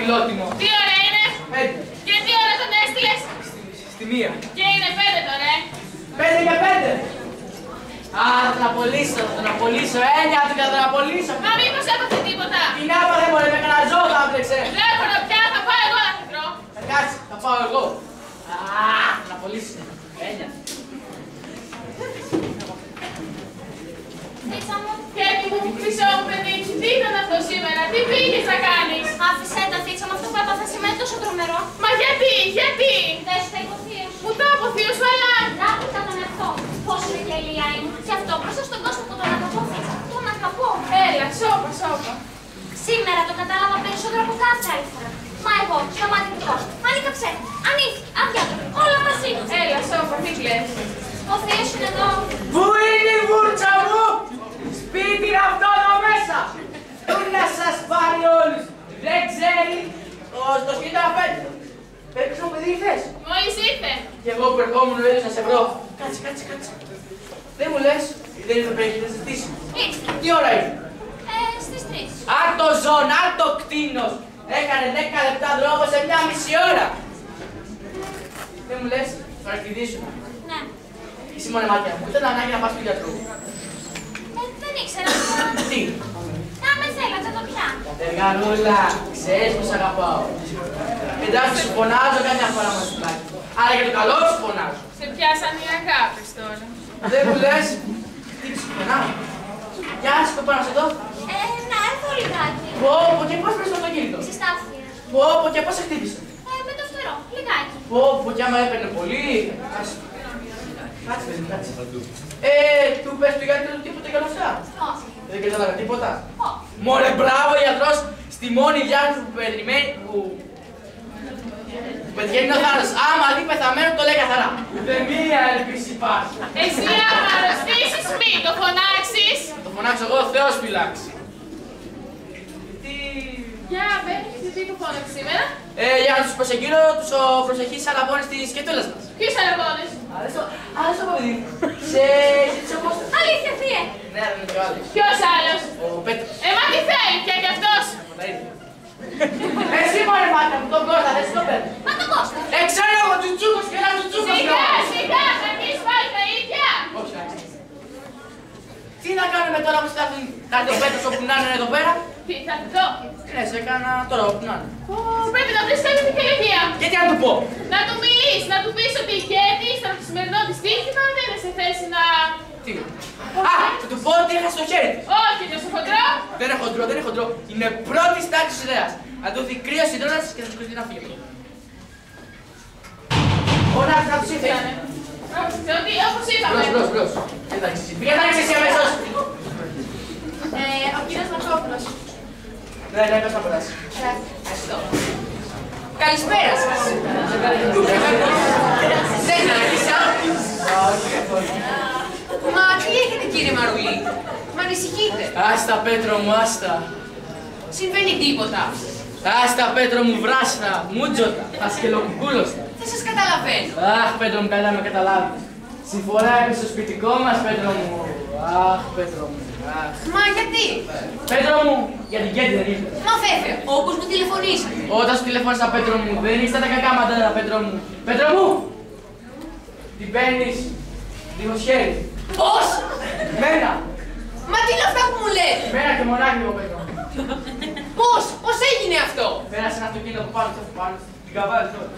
φιλότιμο. Τι ώρα είναι? 5. Και τι ώρα τον έστειλες? Στη 1. Και είναι 5 τώρα, 5 και 5. Α, θα τον απολύσω, θα τον απολύσω. Νιάτι, θα τον απολύσω. Μα μήπως έπαθε τίποτα? Τι να έπαθε, μωρέ, με κανένα ζώο θα άπλεξε. Βλέπω να πια, θα πάω εγώ να χτρώ. Κάτσε, θα πάω εγώ. Α, θα τον απολύσω. Νιάτι. Φίτσα μου, Κέφι μου, χρυσό μου παιδί, τι ήταν αυτό σήμερα, τι πήγες να κάνεις? Άφησέ τα, Φίτσα μου, αυτό που έπαθα σήμερα είναι τόσο τρομερό. Μα γιατί? Δεν σου τα υποθείο σου. Μου το αποθείο σου, αλλά... Ράπηκα τον εαυτό μου. Πόσο είναι γελία ήμουν. Και αυτό μπροστά στον κόσμο που τον αγαπώ, Φίτσα. Τον αγαπώ. Έλα, σώπα. Σήμερα το κατάλαβα περισσότερο από κάθε άλλη φορά. Μα εγώ, στο μάτι του κόσμου, άνοικα ψέματα, ανοίχτηκα, αδιάτροπα, όλα μαζί. Έλα, σώπα, μην κλαις. Ο Θεός είναι εδώ. Πού είναι η βούρτσα μου? Σπίτι είναι αυτό εδώ μέσα. Πού να σας πάρει όλους. Δεν ξέρει. Στο σπίτι να φέρει. Πέτρος μου, παιδί, ήρθες? Μόλις ήρθε. Και εγώ που ερχόμουν ο ίδιος να σε βρω. Κάτσε. Δεν μου λες, δεν ήρθε πρέπει να ζητήσει. Ήρθε. Τι ώρα ήρθε? Στις 3. Άρτο ζών, άρτο κτίνος. Έκανε 10 λεπτά δρόμο σε μια μισή ώρα. Δεν μου λες, θα αρκηδήσω. Ναι. Εσύ μόνε μάτια μου, ήταν ανάγκη να πας του γιατρού. Δεν ήξερα. Τι? Να με θέλατε εδώ πια. Κατεργανούλα, ξέρεις πως αγαπάω. Εντάξει, σου φωνάζω κάποια φορά μας σου πλάκι. Αλλά για το καλό σου φωνάζω. Σε πιάσαν οι αγάπες τώρα. Δεν μου λες, τι σου φωνάω. Γεια σου, το πάνω σε εδώ. Να έρθω λιγάκι. Πω, και πώς βρες το αυτοκίνητο. Στη στάθμια. Πω, και πώς σε χτύπησε. Με το φτερό, λιγάκι. Πω, και άμα έπαιρνε πολύ. Κάτσε, παιδί, κάτσε. Του πες του γιατρού τίποτα για όλα αυτά. Όχι. Δεν κατάλαβε τίποτα. Όχι. Μωρέ, μπράβο γιατρός, στη μόνη διάρκεια που περιμένει, που πετυχαίνει ο θάνατος. Άμα δει πεθαμένο το λέει καθαρά. Δεν μία ελπίση υπάρχει. Εσύ άμα αρρωστήσεις μη το φωνάξεις. Το φωνάξω εγώ, Θεός φυλάξει. Τι... Για μπαίνεις, τι το φώναξε σήμερα. Για να τους προσεγγύρω τους προσεχείς αλαβώνες της σκετούλας μας. Ποιους αραβώνες. Άλλος το παιδί. Σε ζήτησε ο Κώστας. Αλήθεια, θεία. Ναι, δεν είναι και ο άλλος. Ποιος άλλος. Ο Πέτρος. Μα τι θέλει πια κι αυτός. Τα ίδια. Εσύ μωρέ μάτα μου, τον Κώστα, δεν σου το παίρνω. Μα το Κώστα. Ξέρω εγώ τσουτσούκος και ένα τσουτσούκος. Σιγά, θα αρχίσεις πάλι τα ίδια. Όχι, εντάξει. Τι να κάνουμε τώρα που στάθουν κάτι ο Πέτρος όπου να είναι εδώ πέρα. Τι θα του δω. Ναι, σε έκανα τώρα όπου να είναι. Πρέπει να βρεις κάποια δικαιολογία. Και τι να του πω. Να του μιλήσεις, να του πεις ότι η Κέτη στο σημερινό της δίκτυμα δεν είναι σε θέση να... Τι. Θα του πω ότι έχασε το χέρι της. Όχι, τόσο χοντρό. Δεν είναι χοντρό. Είναι πρώτης τάξης ιδέας. Να του δει κρύος συντρώνας και θα του κρυθεί να φύγει. Ωραία, θα τους ήρθε. Όπως είπαμε. Μπρος. Εντάξει, πήγα να ρίξεις εσύ αμέσως. Ο κύριος Μαρκόπουλος. Ναι, πες να περάσει. Ευχαριστώ. Καλησπέρα σας. Δεν άρχισα. Μα τι έχετε κύριε Μαρουλή. Μ' ανησυχείτε. Άστα Πέτρο μου, άστα. Συμβαίνει τίποτα. Άστα Πέτρο μου, βράστα, μούτζοτα, τα σκελοκουκούλωστα. Δεν σας καταλαβαίνω. Αχ Πέτρο μου, καλά με καταλάβεις. Συμφορά έπεσε στο σπιτικό μας Πέτρο μου. Αχ Πέτρο μου, αχ. Μα γιατί. Πέτρο μου, για την Κέτη δεν ήρθε. Μα βέβαια, όπως μου τηλεφωνήσατε. Όταν σου τηλεφώνησα Πέτρο μου, δεν ήρθα τα κακά μαντάρα Πέτρο μου. Πέτρο μου! Την παίρνεις δίχως χέρι. Πώς. Μένα! Μα τι είναι αυτά που μου λέτε. Μένα και μονάχη εγώ Πέτρο μου. Πώς έγινε αυτό. Πέρασε ένα αυτοκίνητο που πάνω στην καβάλη τώρα.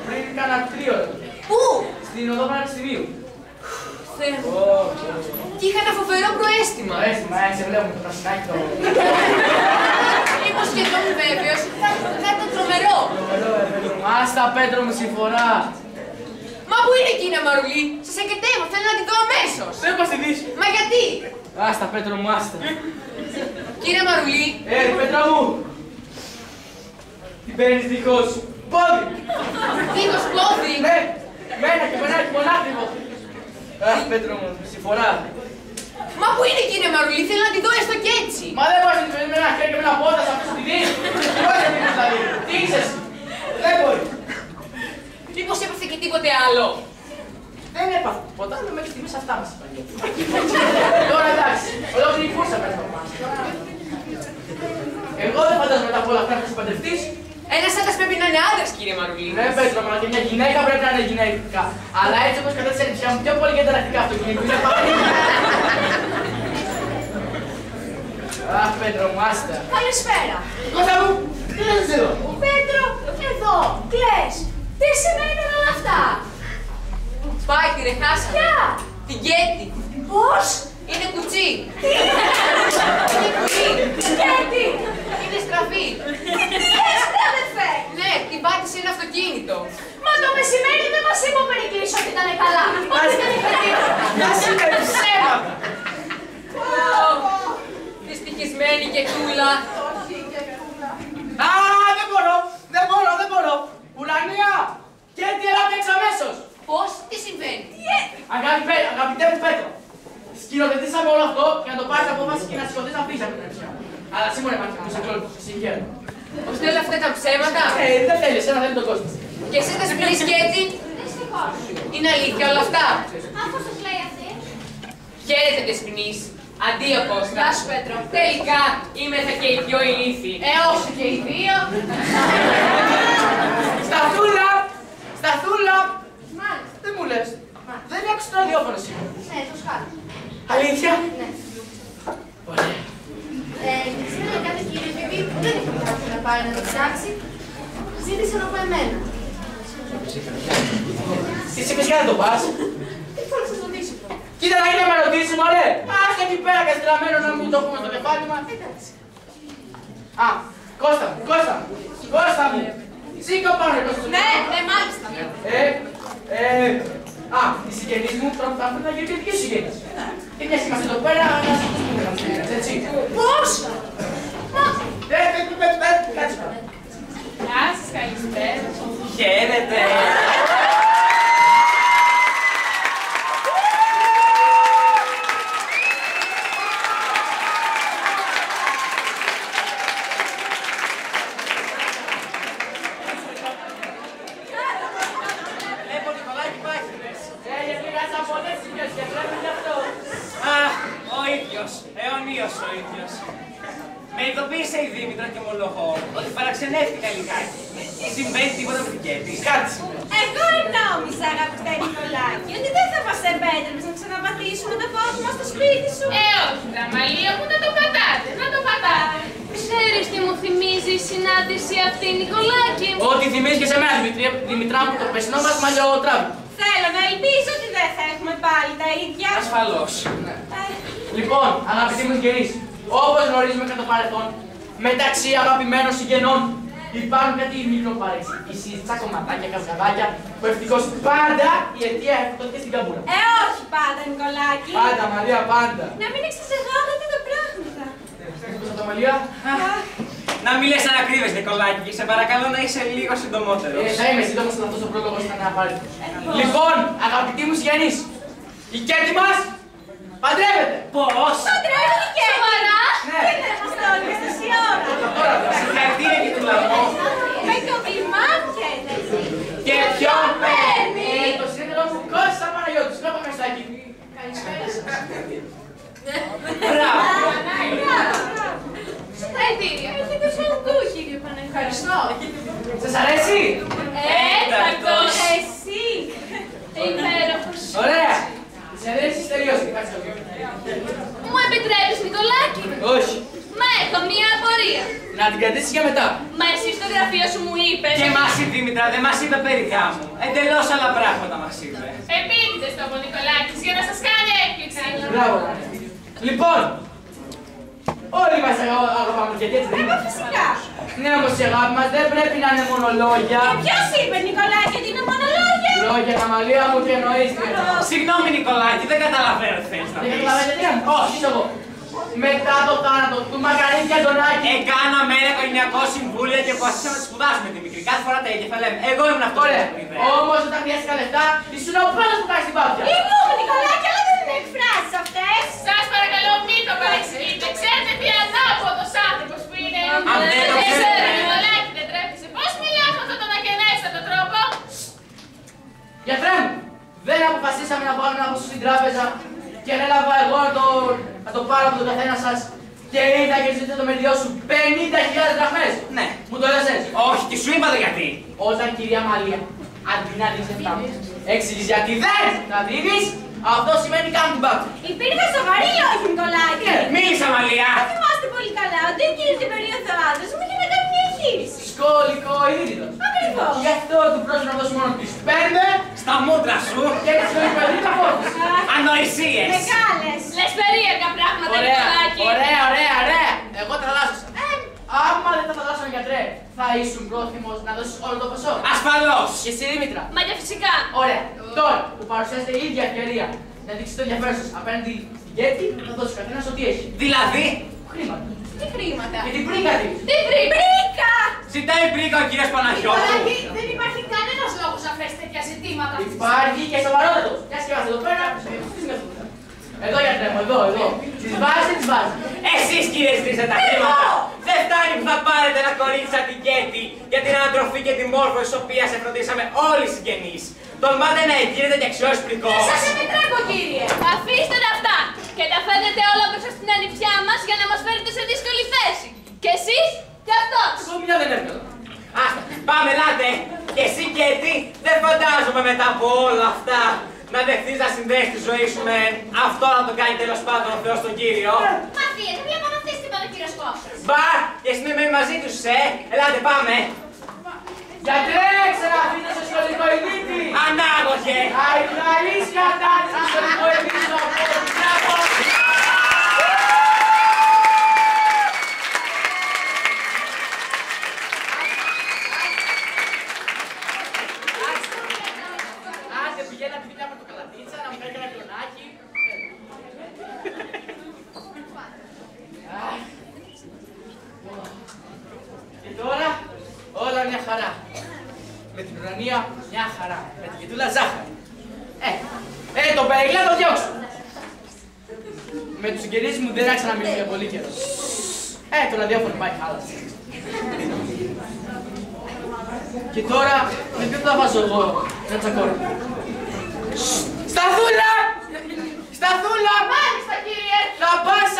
Πριν κάνα 3 ώρες. Πού. Στην οδό Πανεπιστημίου. Θεέ μου. Και είχα ένα φοβερό προαίσθημα. Αίσθημα, σε βλέπω με το πρασινάκι το... Είμαι σχεδόν βέβαιος. Θα ήταν τρομερό. Άστα Πέτρο μου, συμφορά. Μα πού είναι εκείνα Μαρουλή. Σας εγκαιτεύω, θέλω να τη δω αμέσως. Δεν πας τη δεις. Μα γιατί. Άστα Πέτρο μου, άστα. Κύριε Μαρουλή. Πέτρο μου. Την παίρνεις δίχως πόδι. Δίχως πόδι. Ναι, μένα και μονάχη μονάχριβο. Αχ Πέτρο μου, συμφορά. Μα πού είναι κύριε Μαρουλή, θέλω να τη δω έστω κι έτσι. Μα δεν μπορείς να την παίρνεις με ένα χέρι και με ένα πόδι, θα σε αφήσω τη δεις. Πώς θα την δηλαδή. Τι είσαι εσύ. Δεν μπορεί. Μήπως έπαθε και τίποτε άλλο. Δεν έπαθα τίποτα, αλλά μέχρι στιγμής αυτά μας είπαν. Τώρα εντάξει, ολόκληρη κούρσα πέρα από εμάς. Εγώ δεν φαντάζομαι μετά από όλα αυτά να σου παντρευτείς. Ένας άντρας πρέπει να είναι άντρας, κύριε Μαρουλή. Ναι, Πέτρο, μα και μια γυναίκα πρέπει να είναι γυναίκα. Αλλά έτσι όπως κατέστησε η μου πιο πολύ για τα ραχτικά αυτοκίνητο. Είναι πάλι. Αχ, Πέτρο, μου άστα. Καλησπέρα. Κώστα μου, τι λες εδώ. Πέτρο, εδώ, κλαις. Τι σημαίνουν όλα αυτά. Πάει, τη ρεχάσαμε. Ποια. Την Κέτη. Πώς. Είναι κουτσί. Τι. Είναι κουτσί. Κέτη. Είναι στραφή. Τι λες, ρε αδερφέ. Ναι, την πάτησε ένα αυτοκίνητο. Μα το μεσημέρι δεν μας είπε ο Περικλής ότι ήταν καλά. Ότι δεν είχε τίποτα. Να είναι ψέματα. Δυστυχισμένη και κούλα. Α, δεν μπορώ. Ουρανία, και τι έλαβε έξω αμέσως. Πώς, τι συμβαίνει. Αγαπητέ μου Πέτρο, σκηνοθετήσαμε όλο αυτό και να το πάρεις απόφαση και να σηκωθείς να φύγεις από την ΕΕ. Αλλά σήμερα υπάρχει και κλόνος, συγχαίρω. Πως όλα αυτά ήταν ψέματα. Δεν θέλεις, ένα θέλει τον κόσμο. Και εσύ θα σπινείς Κέτη. Δυστυχώς. Είναι αλήθεια όλα αυτά. Αφού σας λέει αυτή. Χαίρετε Δεσποινής. Αντίο Κώστα. Γεια σου, Πέτρο. Τελικά είμαι και οι δυο ηλίθιοι. Όχι και οι δύο. Σταθούλα! Μάλιστα. Δεν μου λες. Δεν άκουσα το ραδιόφωνο σήμερα. Ναι, το σχάτι. Αλήθεια. Ναι. Ωραία. Σήμερα κάθε κύριε παιδί που δεν είχε κάποιο να πάει να το ψάξει, ζήτησαν από εμένα. Τι είπες για να το πας. Τι θέλω να σας ρωτήσω. Κοίτα να είναι με ρωτήσεις, μωρέ. Αχ, εκεί πέρα καστραμμένο να μην το έχουμε στο κεφάλι μας. Εντάξει. Α, Κώστα μου. Σήκω πάνω, Κώστα. Ναι, μάλιστα. Οι συγγενείς μου τώρα θα έρθουν να γίνουν και δικές συγγενείς. Και μια είμαστε εδώ πέρα να σας πούμε, έτσι. Πώς! Κάτσε πάνω. Γεια σας, καλησπέρα. Χαίρετε. Αιωνίος ο ίδιος. Με ειδοποίησε η Δήμητρα και ομολογώ ότι παραξενεύτηκα λιγάκι. Συμβαίνει τίποτα με την Κέτη. Κάτσε. Εγώ νόμιζα, αγαπητέ Νικολάκη, ότι δεν θα μας επέτρεψες να ξαναπατήσουμε το πόδι μας στο σπίτι σου. Όχι, Δραμαλία μου, να το πατάτε, να το πατάτε. Ξέρεις τι μου θυμίζει η συνάντηση αυτή, Νικολάκη. Ό,τι θυμίζει και σε μένα, Δημητρά μου, το πεσινό μας μαλλιοτράβι. Θέλω να ελπίζω ότι δεν θα έχουμε πάλι τα ίδια. Ασφαλώς. Λοιπόν, αγαπητοί μου συγγενείς, όπως γνωρίζουμε κατά το παρελθόν, μεταξύ αγαπημένων συγγενών υπάρχουν κάτι μικροπαρεξηγήσεις, τσακωματάκια, καυγαδάκια, που ευτυχώς πάντα η αιτία έφτωται στην καμπούρα. Όχι πάντα, Νικολάκη. Πάντα, Μαρία, πάντα. Να μην εξαζεγάνετε τα πράγματα. Πώς θα το Μαρία? Να μην λες ανακρίβες, Νικολάκη, και σε παρακαλώ να είσαι λίγο συντομότερος. Θα είμαι σύντομος, αλλά αυτός ο πρόλογος ήταν απαραίτητος. Λοιπόν, αγαπητοί μου συγγενείς, η Κέτη μας παντρεύεται. Πώς? Παντρεύει και Σοβαρά? Ναι. δεν θα μας το έλεγες τόση ώρα. Τώρα, Συγχαρητήρια και του λαού. Με κομπλιμάτια είναι εσύ. και ποιον παίρνει? Το σύνδεσμο μου Κώστα Παναγιώτης. Κόπα μεσάκι. Καλησπέρα σας. Μπράβο. Συγχαρητήρια. Έχετε σαγκού, κύριε Παναγιώτη. Ευχαριστώ. Σας αρέσει? Έκτακτος. Εσύ. Υπέροχος. Ωραία. Η συνεδρίαση τελειώσει. Κάτσε λίγο. Μου επιτρέπεις, Νικολάκη. Όχι. Μα έχω μία απορία. Να την κρατήσεις για μετά. Μα εσύ στο γραφείο σου μου είπες. Και μας η Δήμητρα δεν μας είπε περί γάμου. Εντελώς άλλα πράγματα μας είπε. Επίτηδες το από Νικολάκης για να σας κάνει έκπληξη. Μπράβο. Λοιπόν, όλοι μας αγαπάμε και έτσι δεν είναι. Φυσικά. Ναι, όμως η αγάπη μας δεν πρέπει να είναι μόνο λόγια. Ποιος είπε, Νικολάκη, ότι είναι μόνο λόγια. Λόγια, Καμαλία μου, τι εννοείς. Συγγνώμη, Νικολάκη, δεν καταλαβαίνω τι θέλεις να Δεν πεις. καταλαβαίνετε τι είναι. Όχι, εγώ. Μετά το θάνατο του Μακαρίτη και Αντωνάκη. Κάναμε ένα οικογενειακό συμβούλιο και αποφασίσαμε να σπουδάσουμε τη μικρή. Κάθε φορά τα ίδια θα λέμε. Εγώ ήμουν αυτός Ωραία. που είπε. Όμως όταν χρειάστηκα λεφτά, ήσουν ο πρώτος που κάνεις την πάπια. Λυπούμε, Νικολάκη, αλλά δεν είναι εκφράσεις αυτές. Σας παρακαλώ μην το παρεξηγείτε. Ξέρετε τι ανάποδος άνθρωπος που είναι. Αν δεν το ξέρετε, ξέρετε. Νικολάκη, δεν τρέπεσε. Πώς μιλάς με αυτόν τον αγενέστατο τρόπο. Γιατρέ μου, δεν αποφασίσαμε να βάλουμε ένα ποσό στην τράπεζα και ανέλαβα εγώ να το πάρω από τον καθένα σας Και ήρθα και ζήτησα το μεριδιο σου 50.000 δραχμές. Ναι. Μου το λες έτσι. Όχι, και σου είπα το γιατί. Όταν κυρία Μαλία, αντί να δίνεις 7, έξηγες γιατί δεν θα δίνεις, αυτό σημαίνει κάνουν την πάπη. Υπήρχαν σοβαροί λόγοι, Νικολάκη. Μίλησα, Μαλία. Θα θυμάστε πολύ καλά ότι εκείνη την περίοδο ο άντρας μου είχε να κάνει μια εγχείρηση. Σκολικό ίδρυτος. Ακριβώς. Γι' αυτό του πρόσφερα να δώσει μόνο τις 5 Στα μούτρα σου. και έτσι το υπερδεί τα φόρτωση. Ανοησίες. Μεγάλες. Λες περίεργα πράγματα, Ωραία, Νικολάκη. ωραία. Εγώ τρελάσωσα. Άμα δεν τα θαλάσσιον γιατρέ, θα ήσουν πρόθυμος να δώσεις όλο το ποσό. Ασφαλώς. Και εσύ Δήμητρα. Μα για φυσικά. Ωραία. Τώρα που παρουσιάζεται η ίδια ευκαιρία να δείξει το ενδιαφέρον σας απέναντι στην Κέτη, θα δώσει καθένας ό,τι έχει. Δηλαδή, Χρήματα. Τι χρήματα. Και την πρίκα της. Τι Πρίκα. ζητάει πρίκα ο κύριος Παναγιώτου. Νικολάκη, δεν υπάρχει κανένας λόγος να φέρεις τέτοια ζητήματα. Υπάρχει και σοβαρότατος. Μια σκευάστε εδώ πέρα. Εδώ γιατρέ μου, εδώ. Τις βάζει. Εσείς κύριε ζητήσατε τα χρήματα. Δεν φτάνει που θα πάρετε ένα κορίτσι σαν την Κέτη για την ανατροφή και τη μόρφωση της οποίας εφροντίσαμε όλοι οι συγγενείς. Τολμάτε να εγγύρετε και αξιώσεις πρικό. Σας επιτρέπω, κύριε. Αφήστε τα αυτά και τα φέρνετε όλα μπροστά στην ανιψιά μας για να μας φέρετε σε δύσκολη θέση. Και εσείς και αυτός. Εγώ μια δεν εύκολα. Άστα, πάμε, ελάτε. Και εσύ Κέτη, δεν φαντάζομαι μετά από όλα αυτά να δεχθείς να συνδέσεις τη ζωή σου με αυτό να το κάνει τέλος πάντων ο Θεός τον Κύριο. Μα δεν βλέπω να θες τίποτα, κύριος Κώστας. Μπα, και εσύ με μαζί τους, Ελάτε, πάμε. Γιατρέ, ξαναφείτε στο σχολικό ηλίτη. Ανάγωγε. Αϊναλής κατάρτιση στο σχολικό ηλίτη. Μπράβο. Άντε, πηγαίνει να πει μια πορτοκαλατίτσα, να μου κάνει ένα κλονάκι. Και τώρα όλα μια χαρά. Με την ουρανία μια χαρά. Με την κιτούλα ζάχαρη. Τον Περιγλά το διώξω. Με τους συγγενείς μου δεν άρχισα να μιλήσω για πολύ καιρό. Το ραδιόφωνο πάει χάλασε. Και τώρα, με ποιον θα βάζω εγώ να τσακώνω. Σταθούλα! Σταθούλα! Μάλιστα, κύριε. Θα πας